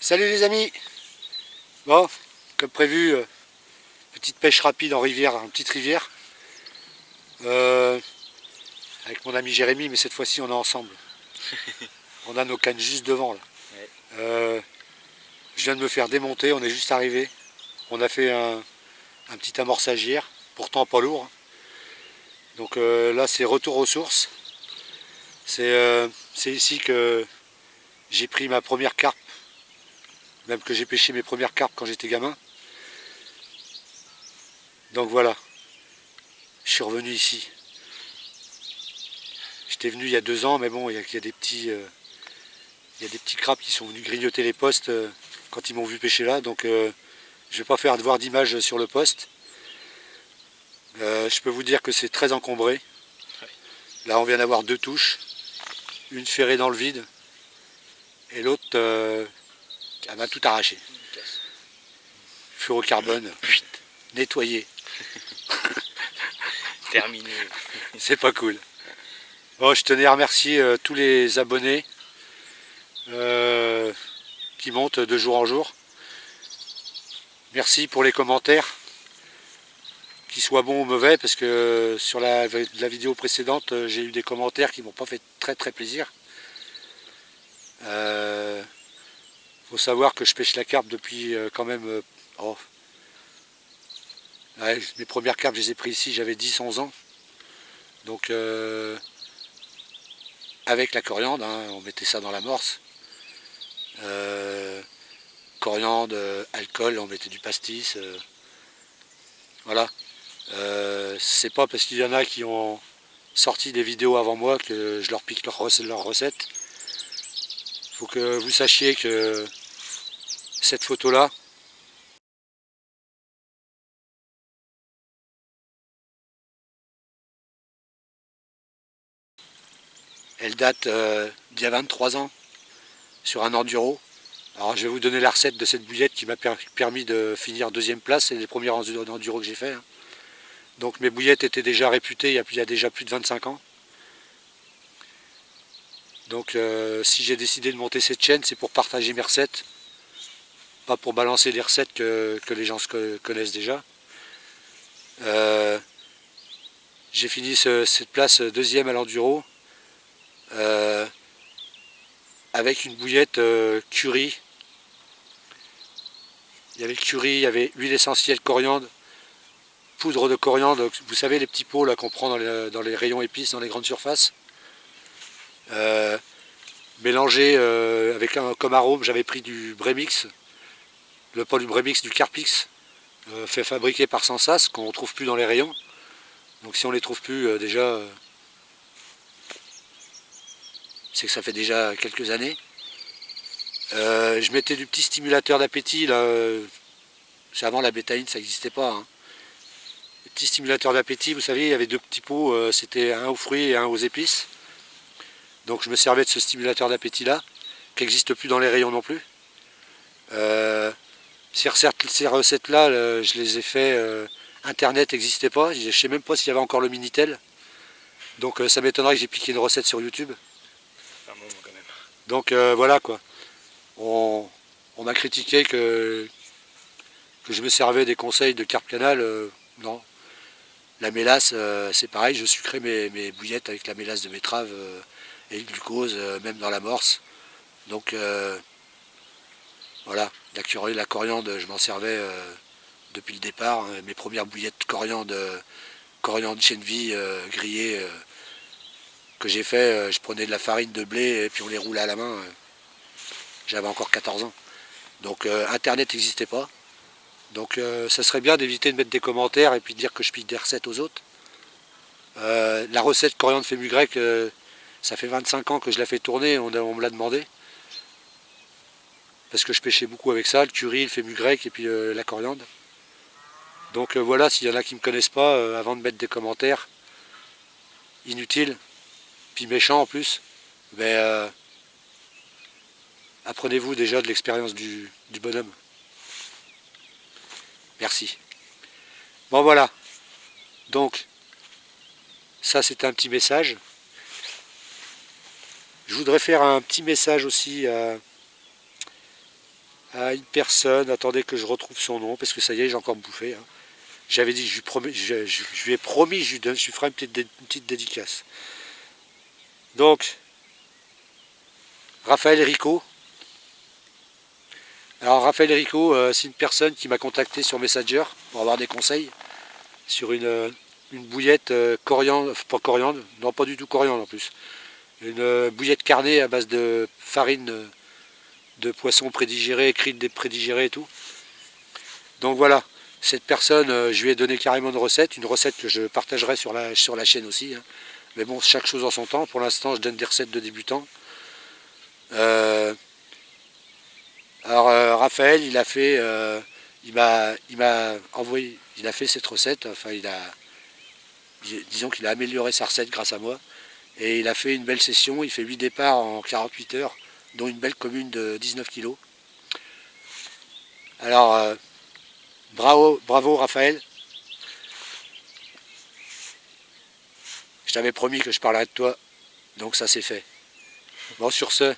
Salut les amis. Bon, comme prévu, petite pêche rapide en rivière, en petite rivière. Avec mon ami Jérémy, mais cette fois-ci on est ensemble. On a nos cannes juste devant là. Ouais. Je viens de me faire démonter, on est juste arrivé. On a fait un petit amorçage hier, pourtant pas lourd, hein. Donc là c'est retour aux sources. C'est ici que j'ai pris ma première carpe, même que j'ai pêché mes premières carpes quand j'étais gamin. Donc voilà, je suis revenu ici. J'étais venu il y a 2 ans, mais bon, il y a des petits crabes qui sont venus grignoter les postes quand ils m'ont vu pêcher là, donc je ne vais pas faire devoir d'image sur le poste. Je peux vous dire que c'est très encombré. Là on vient d'avoir 2 touches, une ferrée dans le vide et l'autre elle m'a tout arraché. Fluorocarbone, nettoyé. Terminé. C'est pas cool. Bon, je tenais à remercier tous les abonnés qui montent de jour en jour. Merci pour les commentaires, qu'ils soient bons ou mauvais, parce que sur la vidéo précédente, j'ai eu des commentaires qui m'ont pas fait très plaisir. Faut savoir que je pêche la carpe depuis quand même... ouais, mes premières carpes, je les ai prises ici, j'avais 10-11 ans. Donc avec la coriandre, hein, on mettait ça dans l'amorce. Coriandre, alcool, on mettait du pastis. Voilà. C'est pas parce qu'il y en a qui ont sorti des vidéos avant moi que je leur pique leur recette. Faut que vous sachiez que cette photo-là, elle date d'il y a 23 ans sur un enduro. Alors je vais vous donner la recette de cette bouillette qui m'a permis de finir 2e place. C'est les premiers enduro que j'ai fait, hein. Donc mes bouillettes étaient déjà réputées il y a déjà plus de 25 ans. Donc si j'ai décidé de monter cette chaîne, c'est pour partager mes recettes, pas pour balancer des recettes que les gens connaissent déjà. J'ai fini cette place 2e à l'enduro avec une bouillette curry. Il y avait curry, il y avait huile essentielle coriandre, poudre de coriandre, vous savez les petits pots là qu'on prend dans les rayons épices, dans les grandes surfaces. Mélangé avec comme arôme, j'avais pris du Brémix, pas du Brémix, du Carpix, fait fabriquer par Sensas, qu'on ne trouve plus dans les rayons. Donc si on ne les trouve plus déjà, c'est que ça fait déjà quelques années. Je mettais du petit stimulateur d'appétit, là, avant la bétaïne, ça n'existait pas, hein. Le petit stimulateur d'appétit, vous savez, il y avait 2 petits pots, c'était un aux fruits et un aux épices. Donc je me servais de ce stimulateur d'appétit là, qui n'existe plus dans les rayons non plus. Ces recettes là, je les ai fait, internet n'existait pas, je ne sais même pas s'il y avait encore le Minitel. Donc ça m'étonnerait que j'ai piqué une recette sur YouTube. Un moment quand même. Donc voilà quoi. On m'a critiqué que je me servais des conseils de Carpe Canal. Non. La mélasse, c'est pareil, je sucrais mes bouillettes avec la mélasse de betterave et le glucose, même dans l'amorce. Donc voilà, la coriandre, je m'en servais depuis le départ, hein. Mes premières bouillettes de coriandre chènevis grillées que j'ai fait, je prenais de la farine de blé et puis on les roulait à la main. J'avais encore 14 ans. Donc internet n'existait pas. Donc ça serait bien d'éviter de mettre des commentaires et puis de dire que je pique des recettes aux autres. La recette coriandre fenugrec, ça fait 25 ans que je la fais tourner, on me l'a demandé. Parce que je pêchais beaucoup avec ça, le curry, le fenugrec et puis la coriandre. Donc voilà, s'il y en a qui ne me connaissent pas, avant de mettre des commentaires inutiles, puis méchants en plus, ben, apprenez-vous déjà de l'expérience du bonhomme. Merci. Bon voilà, donc ça c'est un petit message. Je voudrais faire un petit message aussi à une personne, attendez que je retrouve son nom, parce que ça y est, j'ai encore bouffé. Hein. J'avais dit, je lui ai promis, je lui ferai une petite dédicace. Donc, Raphaël Rico. Alors Raphaël Rico, c'est une personne qui m'a contacté sur Messenger pour avoir des conseils sur une bouillette coriandre, pas coriandre, non pas du tout coriandre en plus. Une bouillette carnée à base de farine de poisson prédigéré, krill prédigéré et tout. Donc voilà, cette personne, je lui ai donné carrément une recette que je partagerai sur la chaîne aussi. Hein. Mais bon, chaque chose en son temps. Pour l'instant, je donne des recettes de débutants. Raphaël, il m'a envoyé, il a fait cette recette. Enfin, disons qu'il a amélioré sa recette grâce à moi. Et il a fait une belle session. Il fait 8 départs en 48 heures, dont une belle commune de 19 kilos. Alors, bravo Raphaël. Je t'avais promis que je parlerais de toi, donc ça c'est fait. Bon, sur ce,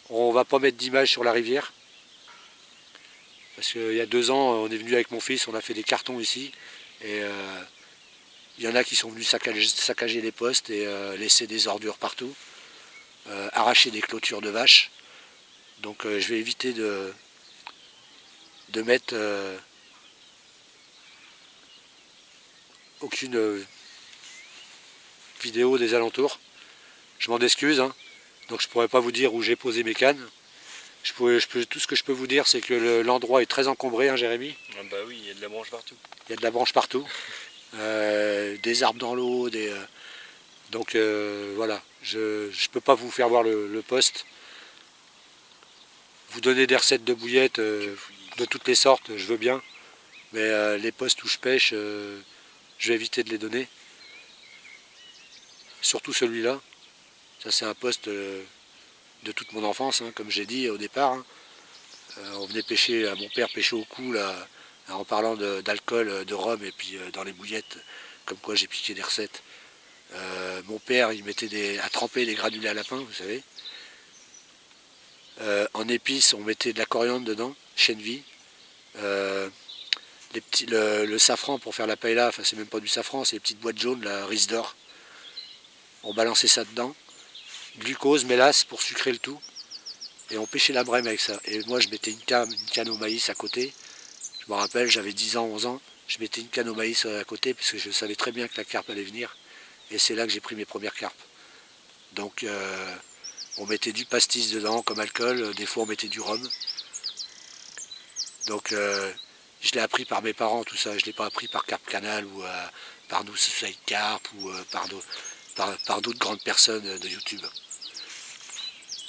on va pas mettre d'image sur la rivière. Parce qu'il y a 2 ans, on est venu avec mon fils, on a fait des cartons ici. Et il y en a qui sont venus saccager les postes et laisser des ordures partout. Arracher des clôtures de vaches. Donc je vais éviter de mettre aucune vidéo des alentours. Je m'en excuse, hein. Donc je pourrais pas vous dire où j'ai posé mes cannes. Tout ce que je peux vous dire, c'est que l'endroit est très encombré, hein, Jérémy. Ah bah oui, il y a de la branche partout. Il y a de la branche partout. Des arbres dans l'eau, donc voilà, je ne peux pas vous faire voir le poste. Vous donner des recettes de bouillettes de toutes les sortes, je veux bien. Mais les postes où je pêche, je vais éviter de les donner. Surtout celui-là. Ça c'est un poste de toute mon enfance, hein, comme j'ai dit au départ. Hein. On venait pêcher, mon père pêchait au cou là, en parlant d'alcool, de rhum et puis dans les bouillettes, comme quoi j'ai piqué des recettes. Mon père il mettait à tremper des granulés à lapin, vous savez. En épices, on mettait de la coriandre dedans, chêne vie. Le safran pour faire la paella, enfin c'est même pas du safran, c'est les petites boîtes jaunes, la riz d'or. On balançait ça dedans. Glucose, mélasse pour sucrer le tout. Et on pêchait la brème avec ça. Et moi je mettais une canne au maïs à côté. Je me rappelle, j'avais 10 ans, 11 ans. Je mettais une canne au maïs à côté parce que je savais très bien que la carpe allait venir. Et c'est là que j'ai pris mes premières carpes. Donc on mettait du pastis dedans comme alcool. Des fois on mettait du rhum. Donc je l'ai appris par mes parents tout ça. Je ne l'ai pas appris par Carpe Canal ou par nous Society Carpe ou par d'autres grandes personnes de YouTube.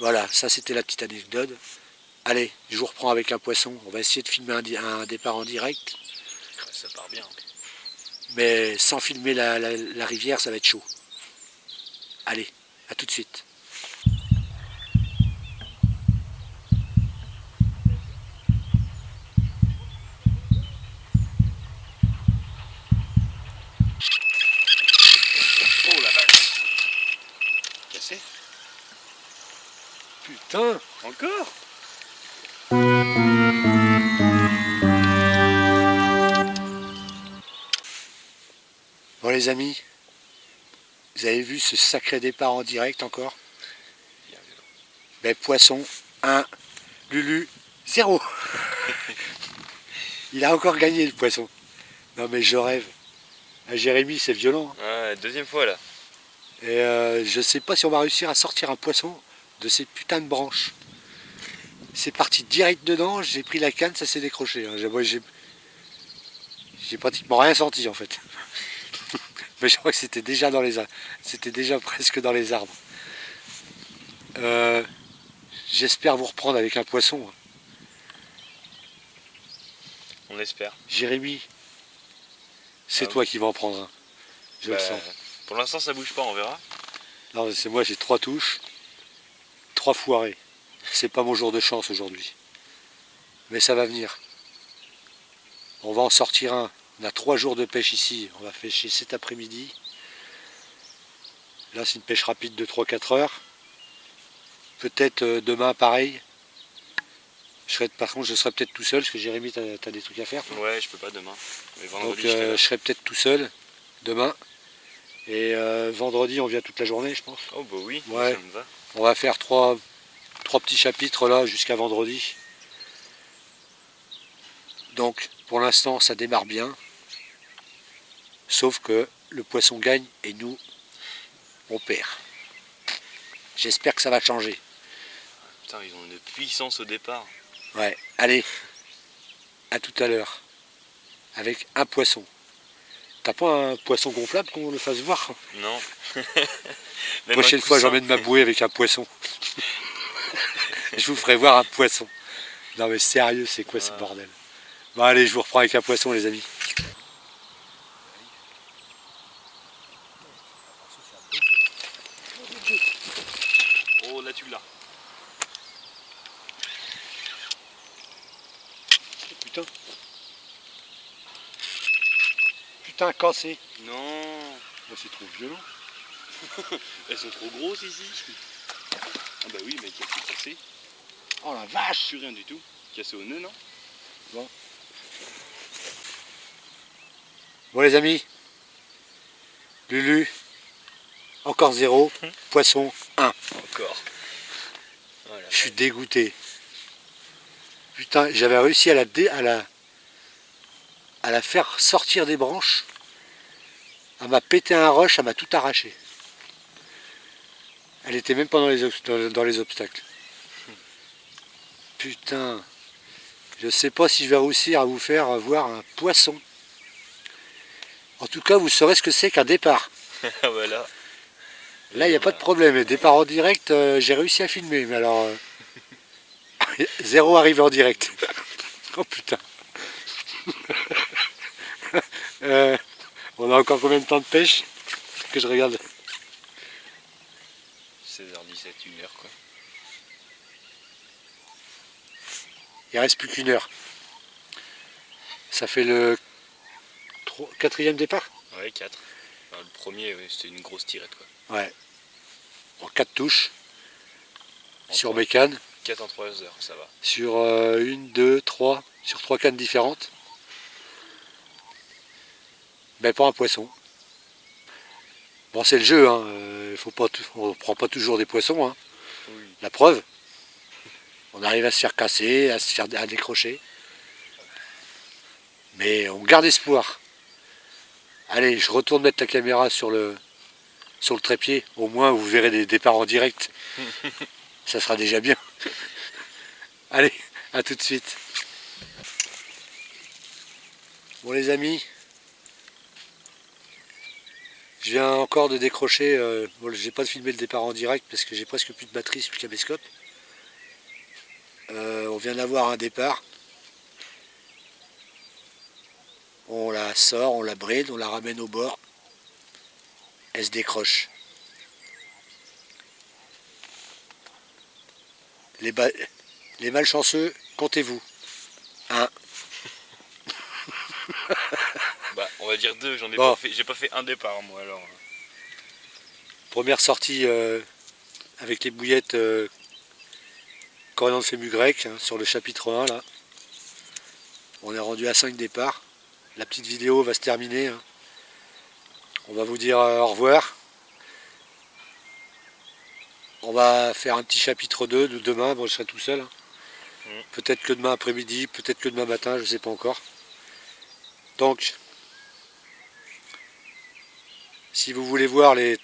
Voilà, ça c'était la petite anecdote. Allez, je vous reprends avec un poisson. On va essayer de filmer un départ en direct. Ça part bien. Mais sans filmer la rivière, ça va être chaud. Allez, à tout de suite. Oh la vache. Cassé. Putain, Encore. bon les amis, vous avez vu ce sacré départ en direct encore? Ben, poisson 1, Lulu 0. Il a encore gagné le poisson. Non mais je rêve. À Jérémy c'est violent. Ouais, deuxième fois là. Et je sais pas si on va réussir à sortir un poisson de ces putains de branches. C'est parti direct dedans, j'ai pris la canne, ça s'est décroché. Hein. J'ai pratiquement rien senti en fait. Mais je crois que c'était déjà c'était déjà presque dans les arbres. J'espère vous reprendre avec un poisson. On espère. Jérémy, c'est Ah toi oui. qui vas en prendre un. Je le sens. Pour l'instant ça bouge pas, on verra. Non, c'est moi, j'ai 3 touches, 3 foirés. C'est pas mon jour de chance aujourd'hui. Mais ça va venir. On va en sortir un. On a 3 jours de pêche ici. On va pêcher cet après-midi. Là, c'est une pêche rapide de 3-4 heures. Peut-être demain, pareil. Par contre, je serai peut-être tout seul, parce que Jérémy, t'as des trucs à faire. Toi. Ouais, je peux pas demain. Mais Donc vendredi, je serai peut-être tout seul demain. Et vendredi, on vient toute la journée, je pense. Oh bah oui, Ouais. ça me va. On va faire trois petits chapitres là, jusqu'à vendredi. Donc, pour l'instant, ça démarre bien. Sauf que le poisson gagne et nous, on perd. J'espère que ça va changer. Putain, ils ont une puissance au départ. Ouais, allez, à tout à l'heure. Avec un poisson. T'as pas un poisson gonflable qu'on le fasse voir? Non. La prochaine fois, j'emmène ma bouée avec un poisson. Je vous ferai voir un poisson. Non mais sérieux, c'est quoi ce bordel? Bon allez, je vous reprends avec un poisson les amis. Oh là tu l'as. Putain. Putain, cassé. Non. Oh, c'est trop violent. Elles sont trop grosses ici. Ah bah oui, mais qui a tout cassé? Oh la vache. Plus rien du tout. Cassé au nœud, non? Bon les amis, Lulu, encore 0, poisson 1. Encore. Voilà. Je suis dégoûté. Putain, j'avais réussi à la faire sortir des branches. Elle m'a pété un rush, elle m'a tout arraché. Elle était même pas dans les obstacles. Putain, je sais pas si je vais réussir à vous faire voir un poisson. En tout cas, vous saurez ce que c'est qu'un départ. Voilà. Là, il n'y a pas de problème. Le départ en direct, j'ai réussi à filmer. Mais alors, 0 arrivé en direct. Oh putain. On a encore combien de temps de pêche? Que je regarde. 16h17, 1h quoi. Il reste plus qu'une heure. Ça fait le 4e départ? Ouais, 4. Enfin, le premier, ouais, c'était une grosse tirette quoi. Ouais. En 4 touches. Sur mes cannes. 4 en 3 heures, ça va. Sur 1, 2, 3. Sur 3 cannes différentes. Mais pas un poisson. Bon, c'est le jeu, hein. On ne prend pas toujours des poissons. Hein. Oui. La preuve, on arrive à se faire casser, à décrocher. Mais on garde espoir. Allez, je retourne mettre la caméra sur le trépied. Au moins, vous verrez des départs en direct. Ça sera déjà bien. Allez, à tout de suite. Bon les amis, je viens encore de décrocher. Bon, j'ai pas filmé le départ en direct parce que j'ai presque plus de batterie sur le caméscope. On vient d'avoir un départ. On la sort, on la bride, on la ramène au bord. Elle se décroche. Les malchanceux, comptez-vous. 1. Bah, on va dire 2, j'en ai Bon. pas fait. J'ai pas fait un départ moi alors. Première sortie avec les bouillettes coriandre fému grec hein, sur le chapitre 1 là. On est rendu à 5 départs. La petite vidéo va se terminer. Hein. On va vous dire au revoir. On va faire un petit chapitre 2 de demain. Bon, je serai tout seul. Hein. Peut-être que demain après-midi, peut-être que demain matin, je ne sais pas encore. Donc, si vous voulez voir les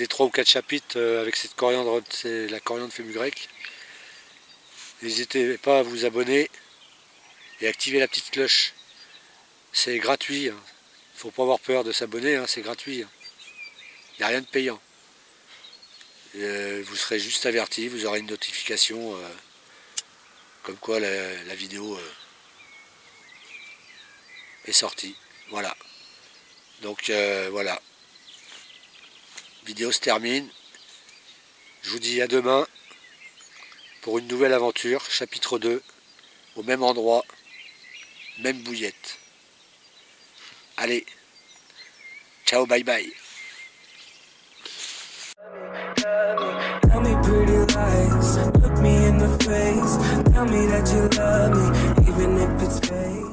3 ou 4 chapitres avec cette coriandre, c'est la coriandre fému grec, n'hésitez pas à vous abonner et activer la petite cloche. C'est gratuit. Hein. Il ne faut pas avoir peur de s'abonner, hein, c'est gratuit. Hein. Il n'y a rien de payant. Vous serez juste averti, vous aurez une notification comme quoi la vidéo est sortie. Voilà. Donc voilà. Vidéo se termine. Je vous dis à demain pour une nouvelle aventure, chapitre 2, au même endroit, même bouillette. Allez, ciao, bye bye. Tell me pretty lies, look me in the face. Tell tell me that you love me, even if it's fake.